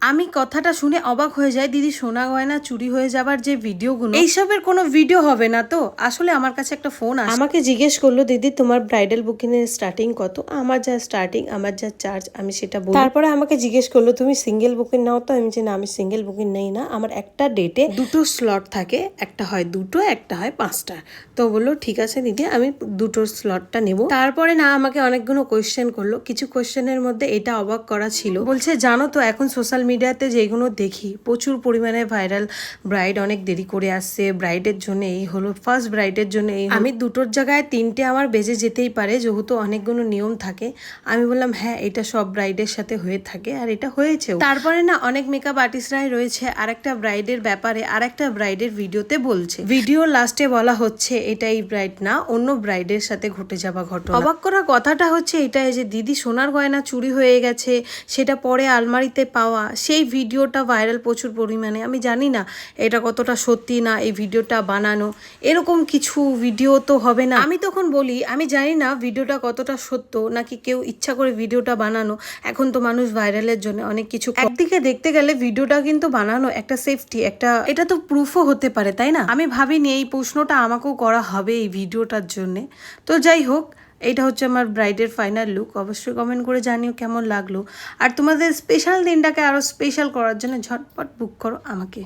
আমি কথাটা শুনে অবাক হয়ে যাই, দিদি সোনা গয়না চুরি হয়ে যাবার যে ভিডিওগুলো, এইসবের কোনো ভিডিও হবে না তো? আসলে আমার কাছে একটা ফোন আসে, আমাকে জিজ্ঞেস করলো দিদি তোমার ব্রাইডাল বুকিং এর স্টার্টিং কত। আমার যা স্টার্টিং, আমার যা চার্জ আমি সেটা বলি। তারপরে আমাকে জিজ্ঞেস করলো তুমি সিঙ্গেল বুকিং নাও তো? আমি যে না, আমি সিঙ্গেল বুকিং নেই না, আমার একটা ডেটে দুটো স্লট থাকে, একটা হয় দুটো, একটা হয় 5টা। তো বললো ঠিক আছে দিদি, আমি দুটোর স্লটটা নেব। তারপরে না আমাকে অনেকগুলো কোয়েশ্চেন করলো। কিছু কোয়েশ্চেনের মধ্যে এটা অবাক করা ছিল, বলছে জানো তো এখন সোশ্যাল মিডিয়াতে যেগুলো দেখি প্রচুর পরিমাণে ভাইরাল ব্রাইড অনেক দেরি করে আসছে, ব্রাইডের জন্য এই হলো, ফার্স্ট ব্রাইডের জন্য এই। আমি দুটোর জায়গায় 3টে আমার বেজে যেতেই পারে, যেহেতু অনেকগুলো নিয়ম থাকে। আমি বললাম হ্যাঁ, এটা সব ব্রাইডের সাথে হয়ে থাকে আর এটা হয়েছেও। তারপরে না অনেক মেকআপ আর্টিস্টরাই রয়েছে আরেকটা ব্রাইডের ব্যাপারে আরেকটা ব্রাইডের ভিডিওতে বলছে, ভিডিও লাস্টে বলা হচ্ছে এটা এই ব্রাইড না, অন্য ব্রাইডের সাথে ঘটে যাওয়া ঘটনা। অবাক করা কথাটা হচ্ছে এটাই যে দিদি সোনার গয়না চুরি হয়ে গেছে, সেটা পরে আলমারিতে পাওয়া, সেই ভিডিওটা ভাইরাল প্রচুর পরিমাণে। আমি জানি না এটা কতটা সত্যি না এই ভিডিওটা বানানো, এরকম কিছু ভিডিও তো হবে না। আমি তখন বলি আমি জানি না ভিডিওটা কতটা সত্য নাকি কেউ ইচ্ছা করে ভিডিওটা বানানো। এখন তো মানুষ ভাইরালের জন্য অনেক কিছু, একদিকে দেখতে গেলে ভিডিওটা কিন্তু বানানো একটা সেফটি, একটা এটা তো প্রুফও হতে পারে, তাই না? আমি ভাবিনি এই প্রশ্নটা আমাকেও করা হবে এই ভিডিওটার জন্যে। তো যাই হোক, এইটা হচ্ছে আমার ব্রাইডের ফাইনাল লুক। অবশ্যই কমেন্ট করে জানিও কেমন লাগলো। আর তোমাদের স্পেশাল দিনটাকে আরও স্পেশাল করার জন্য ঝটপট বুক করো আমাকে।